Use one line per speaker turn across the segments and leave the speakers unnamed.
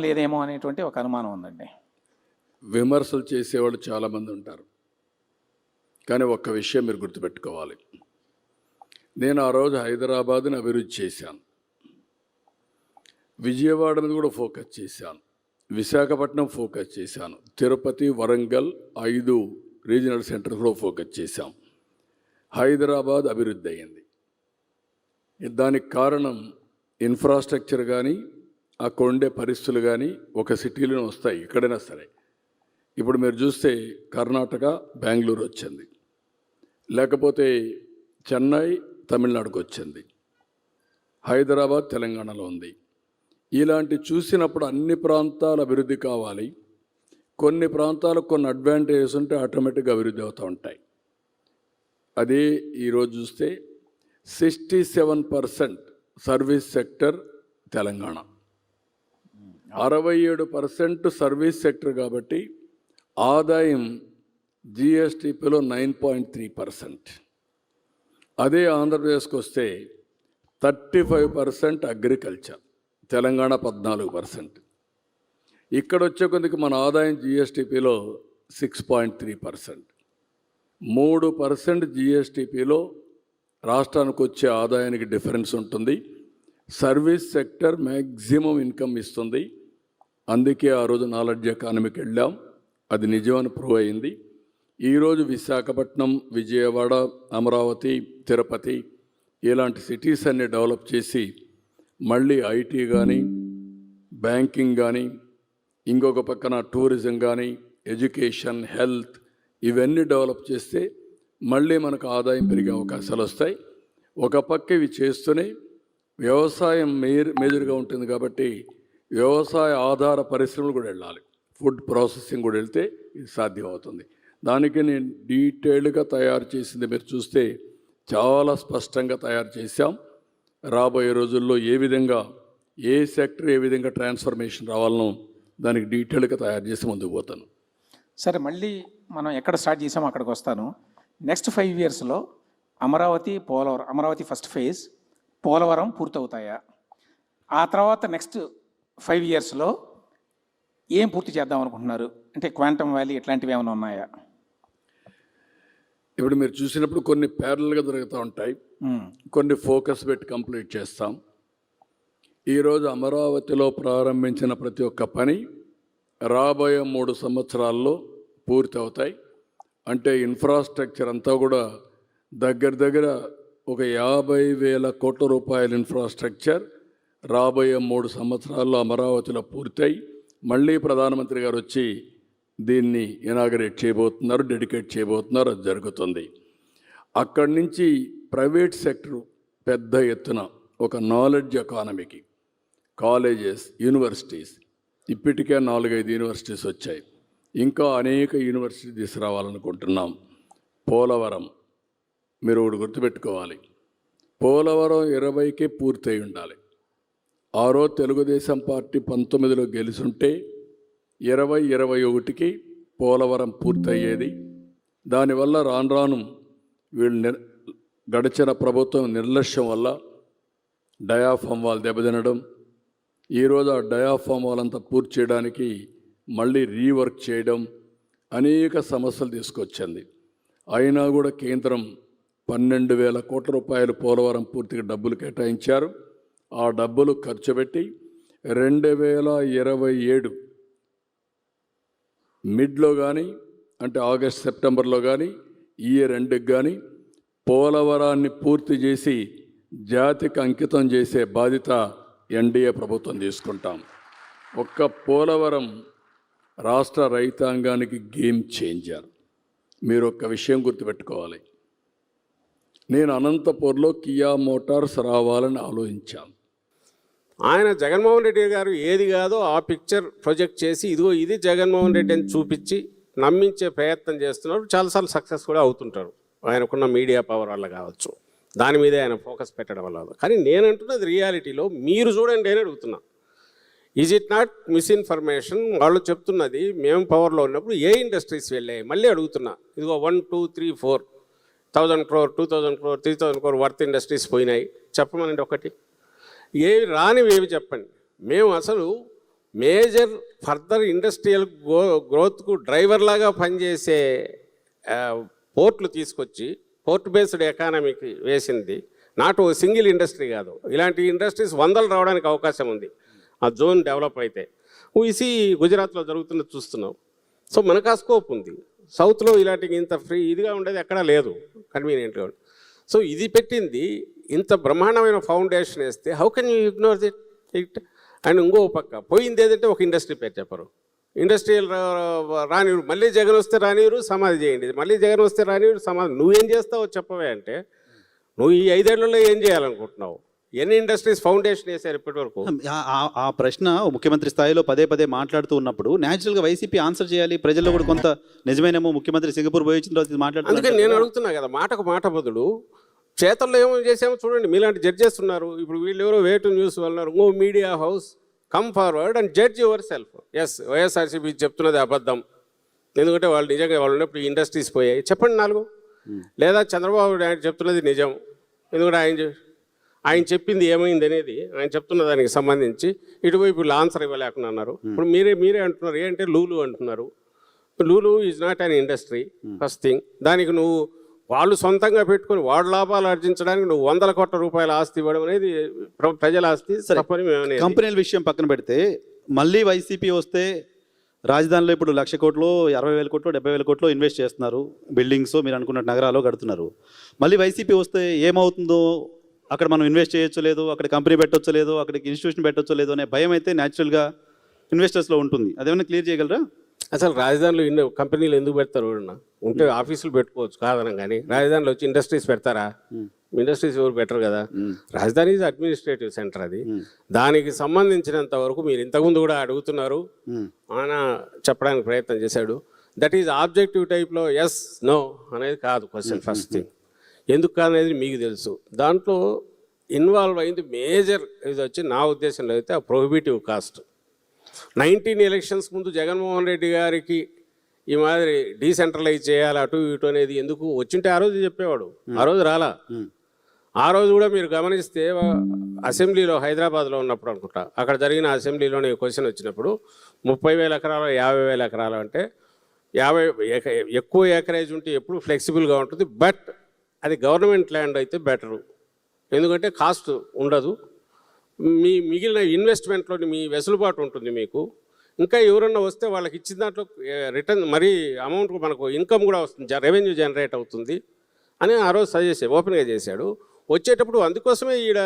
లేదేమో అనేటువంటి ఒక అనుమానం ఉందండి.
విమర్శలు చేసేవాళ్ళు చాలామంది ఉంటారు, కానీ ఒక్క విషయం మీరు గుర్తుపెట్టుకోవాలి. నేను ఆ రోజు హైదరాబాద్ని అభివృద్ధి చేశాను, విజయవాడ మీద కూడా ఫోకస్ చేశాను, విశాఖపట్నం ఫోకస్ చేశాను, తిరుపతి, వరంగల్ 5 రీజనల్ సెంటర్స్ కూడా ఫోకస్ చేశాం. హైదరాబాద్ అభివృద్ధి అయ్యింది. దానికి కారణం ఇన్ఫ్రాస్ట్రక్చర్ కానీ అక్కడ ఉండే పరిస్థితులు కానీ ఒక సిటీలోనే వస్తాయి, ఎక్కడైనా సరే. ఇప్పుడు మీరు చూస్తే కర్ణాటక బెంగళూరు వచ్చింది, లేకపోతే చెన్నై తమిళనాడుకు వచ్చింది, హైదరాబాద్ తెలంగాణలో ఉంది. ఇలాంటి చూసినప్పుడు అన్ని ప్రాంతాల అభివృద్ధి కావాలి. కొన్ని ప్రాంతాలకు కొన్ని అడ్వాంటేజెస్ ఉంటే ఆటోమేటిక్గా అభివృద్ధి అవుతూ ఉంటాయి. అదే ఈరోజు చూస్తే 67% service sector Telangana, 67% service sector. కాబట్టి ఆదాయం జిఎస్టిపిలో 9.3%. అదే ఆంధ్రప్రదేశ్కి వస్తే 35% అగ్రికల్చర్, తెలంగాణ 14%. ఇక్కడ వచ్చే కొద్దికి మన ఆదాయం జిఎస్టిపిలో 6.3%. 3% జిఎస్టిపిలో రాష్ట్రానికి వచ్చే ఆదాయానికి డిఫరెన్స్ ఉంటుంది. సర్వీస్ సెక్టర్ మ్యాక్సిమం ఇన్కమ్ ఇస్తుంది. అందుకే ఆ రోజు నాలెడ్జ్ ఎకానమీకి వెళ్ళాం, అది నిజమని ప్రూవ్ అయింది. ఈరోజు విశాఖపట్నం, విజయవాడ, అమరావతి, తిరుపతి ఇలాంటి సిటీస్ అన్ని డెవలప్ చేసి మళ్ళీ ఐటీ కానీ, బ్యాంకింగ్ కానీ, ఇంకొక పక్కన టూరిజం కానీ, ఎడ్యుకేషన్, హెల్త్ ఇవన్నీ డెవలప్ చేస్తే మళ్ళీ మనకు ఆదాయం పెరిగే అవకాశాలు వస్తాయి. ఒక పక్క ఇవి చేస్తూనే వ్యవసాయం మేజర్గా ఉంటుంది కాబట్టి వ్యవసాయ ఆధార పరిశ్రమలు కూడా వెళ్ళాలి, ఫుడ్ ప్రాసెసింగ్ కూడా వెళ్తే ఇది సాధ్యం అవుతుంది. దానికి నేను డీటెయిల్డ్గా తయారు చేసింది మీరు చూస్తే చాలా స్పష్టంగా తయారు చేశాం. రాబోయే రోజుల్లో ఏ విధంగా ఏ సెక్టర్ ఏ విధంగా ట్రాన్స్ఫర్మేషన్ రావాలనో దానికి డీటెయిల్గా తయారు చేసి ముందుకు పోతాను.
సరే, మళ్ళీ మనం ఎక్కడ స్టార్ట్ చేసామో అక్కడికి వస్తాను. నెక్స్ట్ 5 yearsలో అమరావతి, పోలవరం, అమరావతి ఫస్ట్ ఫేజ్, పోలవరం పూర్తవుతాయా? ఆ తర్వాత నెక్స్ట్ 5 yearsలో ఏం పూర్తి చేద్దాం అనుకుంటున్నారు? అంటే క్వాంటమ్ వ్యాలీ ఇట్లాంటివి ఏమైనా ఉన్నాయా?
ఇప్పుడు మీరు చూసినప్పుడు కొన్ని ప్యారల్గా జరుగుతూ ఉంటాయి, కొన్ని ఫోకస్ పెట్టి కంప్లీట్ చేస్తాం. ఈరోజు అమరావతిలో ప్రారంభించిన ప్రతి ఒక్క పని రాబోయే 3 సంవత్సరాల్లో పూర్తి అవుతాయి. అంటే ఇన్ఫ్రాస్ట్రక్చర్ అంతా కూడా దగ్గర ఒక 50,000 కోట్ల రూపాయల ఇన్ఫ్రాస్ట్రక్చర్ రాబోయే 3 సంవత్సరాల్లో అమరావతిలో పూర్తయి మళ్ళీ ప్రధానమంత్రి గారు వచ్చి దీన్ని ఇనాగరేట్ చేయబోతున్నారు, డెడికేట్ చేయబోతున్నారు. అది జరుగుతుంది. అక్కడి నుంచి ప్రైవేట్ సెక్టర్ పెద్ద ఎత్తున ఒక నాలెడ్జ్ ఎకానమీకి కాలేజెస్, యూనివర్సిటీస్, ఇప్పటికే 4-5 యూనివర్సిటీస్ వచ్చాయి, ఇంకా అనేక యూనివర్సిటీ తీసుకురావాలనుకుంటున్నాం. పోలవరం మీరు ఒకటి గుర్తుపెట్టుకోవాలి, పోలవరం 20కే పూర్తయి ఉండాలి. ఆ రోజు తెలుగుదేశం పార్టీ 19లో గెలుచుంటే 2021కి పోలవరం పూర్తయ్యేది. దానివల్ల రాను వీళ్ళు గడిచిన ప్రభుత్వం నిర్లక్ష్యం వల్ల డయాఫామ్ వాల్ దెబ్బతినడం, ఈరోజు ఆ డయాఫామ్ వాళ్ళంతా పూర్తి చేయడానికి మళ్ళీ రీవర్క్ చేయడం, అనేక సమస్యలు తీసుకొచ్చింది. అయినా కూడా కేంద్రం 12,000 కోట్ల రూపాయలు పోలవరం పూర్తిగా డబ్బులు కేటాయించారు. ఆ డబ్బులు ఖర్చు పెట్టి 2027 మిడ్లో కానీ, అంటే ఆగస్ట్ సెప్టెంబర్లో కానీ, ఈ ఇయర్ ఎండ్కి కానీ పోలవరాన్ని పూర్తి చేసి జాతికి అంకితం చేసే బాధ్యత ఎన్డీఏ ప్రభుత్వం తీసుకుంటాం. ఒక్క పోలవరం రాష్ట్ర రైతాంగానికి గేమ్ చేంజర్. మీరు ఒక్క విషయం గుర్తుపెట్టుకోవాలి, నేను అనంతపూర్లో కియా మోటార్స్ రావాలని ఆలోచించాను.
ఆయన జగన్మోహన్ రెడ్డి గారు ఏది కాదో ఆ పిక్చర్ ప్రొజెక్ట్ చేసి ఇదిగో ఇది జగన్మోహన్ రెడ్డి అని చూపించి నమ్మించే ప్రయత్నం చేస్తున్నారు. చాలాసార్లు సక్సెస్ కూడా అవుతుంటారు, ఆయనకున్న మీడియా పవర్ వల్ల కావచ్చు, దాని మీదే ఆయన ఫోకస్ పెట్టడం వల్ల. కానీ నేనంటున్నది రియాలిటీలో మీరు చూడండి అని అడుగుతున్నా. Is it not misinformation? వాళ్ళు చెప్తున్నది మేము పవర్లో ఉన్నప్పుడు ఏ ఇండస్ట్రీస్ వెళ్ళాయి మళ్ళీ అడుగుతున్నా. ఇదిగో 1, 2, 3, 4,000 crore, 2,000 crore, 3,000 crore worth industries పోయినాయి. చెప్పమనండి ఒకటి. ఏవి రానివి ఏవి చెప్పండి. మేము అసలు మేజర్ ఫర్దర్ ఇండస్ట్రియల్ గ్రోత్కు డ్రైవర్ లాగా పనిచేసే పోర్ట్లు తీసుకొచ్చి పోర్ట్ బేస్డ్ ఎకానమీకి వేసింది. నాట్ ఓ సింగిల్ ఇండస్ట్రీ కాదు, ఇలాంటి ఇండస్ట్రీస్ వందలు రావడానికి అవకాశం ఉంది ఆ జోన్ డెవలప్ అయితే. ఊసి గుజరాత్లో జరుగుతున్నది చూస్తున్నాం. సో మనకు ఆ స్కోప్ ఉంది. సౌత్లో ఇలాంటి ఇంత ఫ్రీ ఇదిగా ఉండేది ఎక్కడా లేదు, కన్వీనియంట్గా. సో ఇది పెట్టింది ఇంత బ్రహ్మాండమైన ఫౌండేషన్ వేస్తే how can you ignore it? And ఇంకో పక్క పోయింది ఏదంటే ఒక ఇండస్ట్రీ పేరు చెప్పరు. ఇండస్ట్రియల్ రానివ్వరు, మళ్ళీ జగన్ వస్తే రానివ్వరు, సమాధి చేయండి, మళ్ళీ జగన్ వస్తే రానివ్వరు, సమాధి. నువ్వేం చేస్తావో చెప్పవే అంటే నువ్వు ఈ 5 ఏళ్లలో ఏం చేయాలనుకుంటున్నావు? ఎన్ని ఇండస్ట్రీస్ ఫౌండేషన్ వేశారు ఇప్పటివరకు?
ఆ ప్రశ్న ముఖ్యమంత్రి స్థాయిలో పదే పదే మాట్లాడుతూ ఉన్నప్పుడు న్యాచురల్గా వైసీపీ ఆన్సర్ చేయాలి. ప్రజల్లో కూడా కొంత నిజమేనేమో ముఖ్యమంత్రి సింగపూర్ పోయి వచ్చిన తర్వాత మాట్లాడుతున్నారు.
అందుకని నేను అడుగుతున్నా కదా, మాటకు మాట బదులు చేతల్లో ఏమో చేసామో చూడండి. మీలాంటి జడ్జెస్ ఉన్నారు. ఇప్పుడు వీళ్ళు ఎవరో వేటు న్యూస్ వాళ్ళన్నారు, ఇంకో media house come forward and judge yourself. Yes, YSRCP చెప్తున్నది అబద్ధం, ఎందుకంటే వాళ్ళు నిజంగా వాళ్ళు ఉన్నప్పుడు ఇండస్ట్రీస్ పోయాయి చెప్పండి 4. లేదా చంద్రబాబు నాయుడు చెప్తున్నది నిజం, ఎందుకంటే ఆయన చెప్పింది ఏమైంది అనేది ఆయన చెప్తున్న దానికి సంబంధించి ఇటువైపు వీళ్ళు ఆన్సర్ ఇవ్వలేకుండా అన్నారు. ఇప్పుడు మీరే అంటున్నారు ఏంటంటే లూలు అంటున్నారు. Lulu is not an industry first thing. దానికి నువ్వు వాళ్ళు సొంతంగా పెట్టుకొని వాడు లాభాలు ఆర్జించడానికి నువ్వు 100 కోట్ల రూపాయల ఆస్తి ఇవ్వడం అనేది ప్రజల ఆస్తి తప్పని మేము.
కంపెనీల విషయం పక్కన పెడితే మళ్ళీ వైసీపీ వస్తే రాజధానిలో ఇప్పుడు 1,00,000 కోట్లు 60,000 కోట్లు 70,000 కోట్లు ఇన్వెస్ట్ చేస్తున్నారు. బిల్డింగ్స్ మీరు అనుకున్న నగరాల్లో కడుతున్నారు. మళ్ళీ వైసీపీ వస్తే ఏమవుతుందో, అక్కడ మనం ఇన్వెస్ట్ చేయొచ్చో లేదో, అక్కడ కంపెనీ పెట్టొచ్చో లేదో, అక్కడికి ఇన్స్టిట్యూషన్ పెట్టొచ్చో లేదో అనే భయం అయితే న్యాచురల్గా ఇన్వెస్టర్స్లో ఉంటుంది. అదేమైనా క్లియర్ చేయగలరా?
అసలు రాజధానిలో ఇన్ని కంపెనీలు ఎందుకు పెడతారు? ఉంటే ఆఫీసులు పెట్టుకోవచ్చు కాదనం, కానీ రాజధానిలో వచ్చి ఇండస్ట్రీస్ పెడతారా? ఇండస్ట్రీస్ ఎవరు పెట్టరు కదా. రాజధాని ఈజ్ అడ్మినిస్ట్రేటివ్ సెంటర్. అది దానికి సంబంధించినంత వరకు మీరు ఇంతకుముందు కూడా అడుగుతున్నారు, ఆయన చెప్పడానికి ప్రయత్నం చేశాడు. దట్ ఈజ్ ఆబ్జెక్టివ్ టైప్లో ఎస్ నో అనేది కాదు క్వశ్చన్. ఫస్ట్ థింగ్ ఎందుకు కాదనేది మీకు తెలుసు. దాంట్లో ఇన్వాల్వ్ అయింది మేజర్ ఇది వచ్చి నా ఉద్దేశంలో అయితే ఆ ప్రొహిబిటివ్ కాస్ట్. 19 ఎలక్షన్స్ ముందు జగన్మోహన్ రెడ్డి గారికి ఈ మాదిరి డీసెంట్రలైజ్ చేయాలి అటు ఇటు అనేది ఎందుకు వచ్చింటే ఆ రోజు చెప్పేవాడు, ఆ రోజు రాలా. ఆ రోజు కూడా మీరు గమనిస్తే అసెంబ్లీలో హైదరాబాద్లో ఉన్నప్పుడు అనుకుంటా, అక్కడ జరిగిన అసెంబ్లీలోనే క్వశ్చన్ వచ్చినప్పుడు 30,000 ఎకరాలు 50,000 ఎకరాలు అంటే 50 ఎక్కువ ఎకరేజ్ ఉంటే ఎప్పుడు ఫ్లెక్సిబుల్గా ఉంటుంది. బట్ అది గవర్నమెంట్ ల్యాండ్ అయితే బెటరు, ఎందుకంటే కాస్ట్ ఉండదు, మీ మిగిలిన ఇన్వెస్ట్మెంట్లోని మీ వెసులుబాటు ఉంటుంది మీకు. ఇంకా ఎవరన్నా వస్తే వాళ్ళకి ఇచ్చిన దాంట్లో రిటర్న్ మరీ అమౌంట్ మనకు ఇన్కమ్ కూడా వస్తుంది, రెవెన్యూ జనరేట్ అవుతుంది అని ఆ రోజు సజెస్ట్ ఓపెన్గా చేశాడు. వచ్చేటప్పుడు అందుకోసమే ఈడ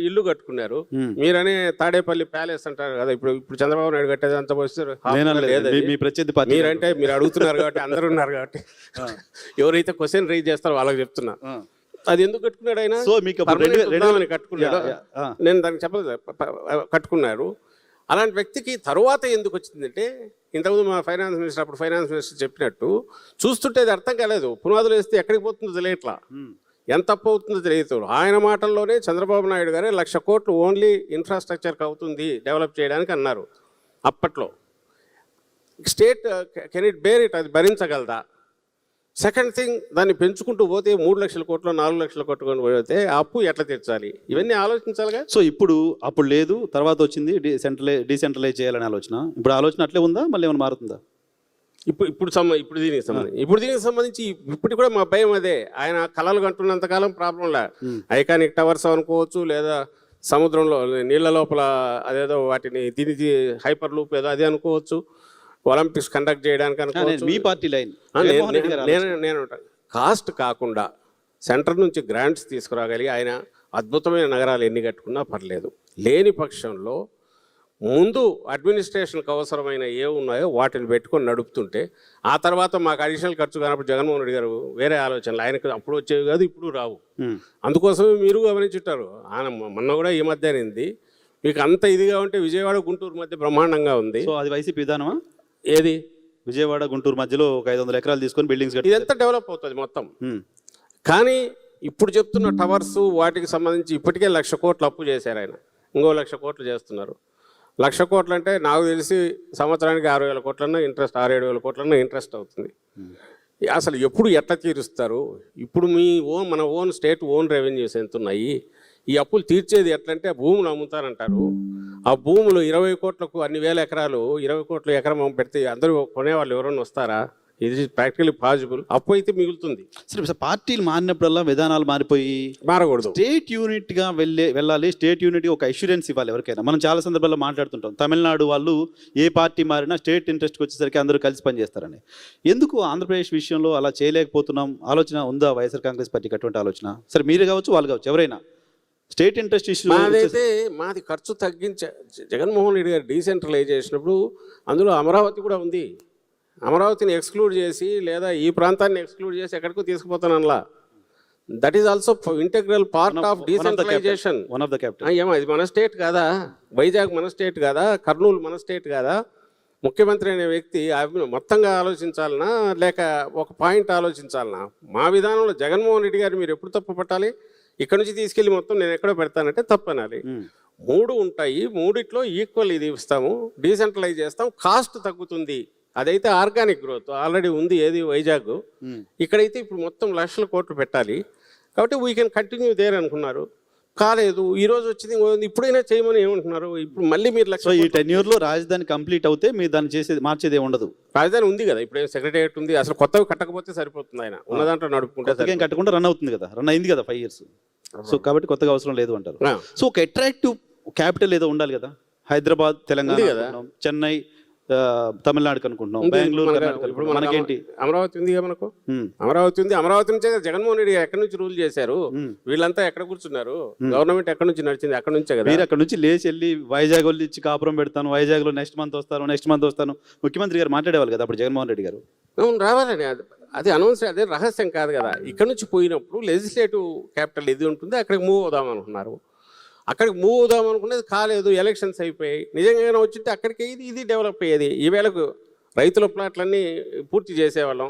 ఇల్లు కట్టుకున్నారు. మీరనే తాడేపల్లి ప్యాలెస్ అంటారు కదా, ఇప్పుడు చంద్రబాబు నాయుడు కట్టేది అంత వస్తారు. మీరంటే మీరు అడుగుతున్నారు కాబట్టి అందరూ ఉన్నారు కాబట్టి ఎవరైతే క్వశ్చన్ రైజ్ చేస్తారో వాళ్ళకి చెప్తున్నా. అది ఎందుకు కట్టుకున్నాడు ఆయన? కట్టుకున్నాడు, నేను దానికి చెప్పలేదు, కట్టుకున్నారు. అలాంటి వ్యక్తికి తరువాత ఎందుకు వచ్చిందంటే, ఇంతకుముందు మా ఫైనాన్స్ మినిస్టర్ అప్పుడు ఫైనాన్స్ మినిస్టర్ చెప్పినట్టు చూస్తుంటే అది అర్థం కాలేదు. పునాదులు వేస్తే ఎక్కడికి పోతుందో తెలియట్లా, ఎంత తప్పు అవుతుందో తెలియదు. ఆయన మాటల్లోనే చంద్రబాబు నాయుడు గారే 1,00,000 కోట్లు ఓన్లీ ఇన్ఫ్రాస్ట్రక్చర్కి అవుతుంది డెవలప్ చేయడానికి అన్నారు అప్పట్లో. State can it bear it, అది భరించగలదా? సెకండ్ థింగ్, దాన్ని పెంచుకుంటూ పోతే 3,00,000 కోట్లు 4,00,000 కోట్లు పోతే అప్పు ఎట్లా తీర్చాలి, ఇవన్నీ ఆలోచించాలిగా.
సో ఇప్పుడు అప్పుడు లేదు, తర్వాత వచ్చింది డీసెంట్రలైజ్ చేయాలనే ఆలోచన. ఇప్పుడు ఆలోచన అట్లే ఉందా, మళ్ళీ ఏమైనా మారుతుందా?
ఇప్పుడు దీనికి సంబంధించి ఇప్పటికి కూడా మా భయం అదే. ఆయన కళలు కంటున్నంతకాలం ప్రాబ్లంలా, ఐకానిక్ టవర్స్ అనుకోవచ్చు, లేదా సముద్రంలో నీళ్ళ లోపల అదేదో వాటిని దీనికి హైపర్ లూప్ ఏదో అది అనుకోవచ్చు, ఒలింపిక్స్ కండక్ట్ చేయడానికి అనుకోవచ్చు.
మీ పార్టీ లైన్
నేను కాస్ట్ కాకుండా సెంటర్ నుంచి గ్రాంట్స్ తీసుకురాగలిగి ఆయన అద్భుతమైన నగరాలు ఎన్ని కట్టుకున్నా పర్లేదు. లేని పక్షంలో ముందు అడ్మినిస్ట్రేషన్కి అవసరమైన ఏ ఉన్నాయో వాటిని పెట్టుకొని నడుపుతుంటే ఆ తర్వాత మాకు అడిషనల్ ఖర్చు కానప్పుడు జగన్మోహన్ రెడ్డి గారు వేరే ఆలోచనలు, ఆయనకు అప్పుడు వచ్చేవి కాదు ఇప్పుడు రావు. అందుకోసమే మీరు గమనించుంటారు, ఆయన మొన్న కూడా ఈ మధ్య అయింది మీకు అంత ఇదిగా ఉంటే విజయవాడ గుంటూరు మధ్య బ్రహ్మాండంగా ఉంది.
సో అది వైసీపీ విధానమా?
ఏది
విజయవాడ గుంటూరు మధ్యలో ఒక 500 ఎకరాలు తీసుకొని బిల్డింగ్స్
ఇదంతా డెవలప్ అవుతుంది మొత్తం. కానీ ఇప్పుడు చెప్తున్న టవర్స్ వాటికి సంబంధించి ఇప్పటికే 1,00,000 కోట్లు అప్పు చేశారు ఆయన, ఇంకో 1,00,000 కోట్లు చేస్తున్నారు. 1,00,000 కోట్లు అంటే నాకు తెలిసి సంవత్సరానికి 6,000 కోట్లన్నా ఇంట్రెస్ట్, 6,000-7,000 కోట్లన్నా ఇంట్రెస్ట్ అవుతుంది. అసలు ఎప్పుడు ఎట్లా తీరుస్తారు? ఇప్పుడు మీ మన ఓన్ స్టేట్ ఓన్ రెవెన్యూస్ ఎంత ఉన్నాయి? ఈ అప్పులు తీర్చేది ఎట్లంటే భూములు అమ్ముతారంటారు. ఆ భూములు 20 కోట్లకు అన్ని వేల ఎకరాలు 20 కోట్ల ఎకరం పెడితే అందరూ కొనేవాళ్ళు ఎవరైనా వస్తారా? ఇది ప్రాక్టికలీ పాసిబుల్. అప్పు అయితే మిగులుతుంది.
సరే, పార్టీలు మారినప్పుడల్లా విధానాలు మారిపోయి
మారకూడదు.
స్టేట్ యూనిట్గా వెళ్ళాలి. స్టేట్ యూనిట్గా ఒక అష్యూరెన్స్ ఇవ్వాలి ఎవరికైనా. మనం చాలా సందర్భాల్లో మాట్లాడుతుంటాం, తమిళనాడు వాళ్ళు ఏ పార్టీ మారినా స్టేట్ ఇంట్రెస్ట్కి వచ్చేసరికి అందరూ కలిసి పనిచేస్తారని. ఎందుకు ఆంధ్రప్రదేశ్ విషయంలో అలా చేయలేకపోతున్నాం? ఆలోచన ఉందా వైఎస్ఆర్ కాంగ్రెస్ పార్టీకి అటువంటి ఆలోచన? సరే, మీరు కావచ్చు, వాళ్ళు కావచ్చు, ఎవరైనా స్టేట్ ఇంట్రెస్ట్ ఇష్యూ.
మాది ఖర్చు తగ్గించే జగన్మోహన్ రెడ్డి గారు డీసెంట్రలైజ్ చేసినప్పుడు అందులో అమరావతి కూడా ఉంది. అమరావతిని ఎక్స్క్లూడ్ చేసి లేదా ఈ ప్రాంతాన్ని ఎక్స్క్లూడ్ చేసి ఎక్కడికో తీసుకుపోతానలా. That is also integral part of decentralization.
One of the capital.
ఏమో ఇది మన స్టేట్ కాదా? వైజాగ్ మన స్టేట్ కాదా? కర్నూలు మన స్టేట్ కాదా? ముఖ్యమంత్రి అనే వ్యక్తి మొత్తంగా ఆలోచించాలనా లేక ఒక పాయింట్ ఆలోచించాలనా? మా విధానంలో జగన్మోహన్ రెడ్డి గారు మీరు ఎప్పుడు తప్పు పట్టాలి? ఇక్కడ నుంచి తీసుకెళ్ళి మొత్తం నేను ఎక్కడో పెడతానంటే తప్పనాలి. 3 ఉంటాయి, 3 ఈక్వల్ ఇది ఇస్తాము, డీసెంట్రలైజ్ చేస్తాం, కాస్ట్ తగ్గుతుంది. అదైతే ఆర్గానిక్ గ్రోత్ ఆల్రెడీ ఉంది. ఏది వైజాగ్. ఇక్కడైతే ఇప్పుడు మొత్తం లక్షల కోట్లు పెట్టాలి. కాబట్టి వీ కెన్ కంటిన్యూ దేర్ అనుకున్నారు. కాలేదు, ఈ రోజు వచ్చింది ఇప్పుడైనా చేయమని ఏమంటున్నారు? ఇప్పుడు మళ్ళీ మీరు
ఈ 10 years రాజధాని కంప్లీట్ అవుతే మీరు దాన్ని మార్చేది ఉండదు.
రాజధాని ఉంది కదా, ఇప్పుడు సెక్రటేరియట్ ఉంది. అసలు కొత్తగా కట్టకపోతే సరిపోతుంది. ఆయన ఉన్న దాంట్లో నడుపుకుంటే
కట్టకుండా రన్ అవుతుంది కదా. రన్ అయింది కదా 5 years. సో కాబట్టి కొత్తగా అవసరం లేదు అంటారు. సో ఒక అట్రాక్టివ్ క్యాపిటల్ ఏదో ఉండాలి కదా. హైదరాబాద్ తెలంగాణ, చెన్నై తమిళనాడు అనుకుంటున్నాం, బెంగళూరు. మనకేంటి?
అమరావతి ఉంది కదా మనకు. అమరావతి ఉంది. అమరావతి నుంచే జగన్మోహన్ రెడ్డి ఎక్కడి నుంచి రూల్ చేశారు? వీళ్ళంతా ఎక్కడ కూర్చున్నారు? గవర్నమెంట్ ఎక్కడి నుంచి నడిచింది? అక్కడ నుంచే కదా.
మీరు అక్కడ నుంచి లేచి వెళ్ళి వైజాగ్ వాళ్ళు ఇచ్చి కాపురం పెడతాను, వైజాగ్ లో నెక్స్ట్ మంత్ వస్తాను ముఖ్యమంత్రి గారు మాట్లాడేవాళ్ళు కదా అప్పుడు జగన్మోహన్ రెడ్డి గారు.
రావాలని అది అనౌన్స్, అదే రహస్యం కాదు కదా. ఇక్కడ నుంచి పోయినప్పుడు లెజిస్లేటివ్ క్యాపిటల్ ఇది ఉంటుంది, అక్కడికి మూవ్ అవుదాం అనుకున్నారు. అక్కడికి మూవ్ అవుదాం అనుకునేది కాలేదు, ఎలక్షన్స్ అయిపోయాయి. నిజంగా వచ్చింటే అక్కడికి ఇది డెవలప్ అయ్యేది. ఈవేళకు రైతుల ప్లాట్లన్నీ పూర్తి చేసేవాళ్ళం.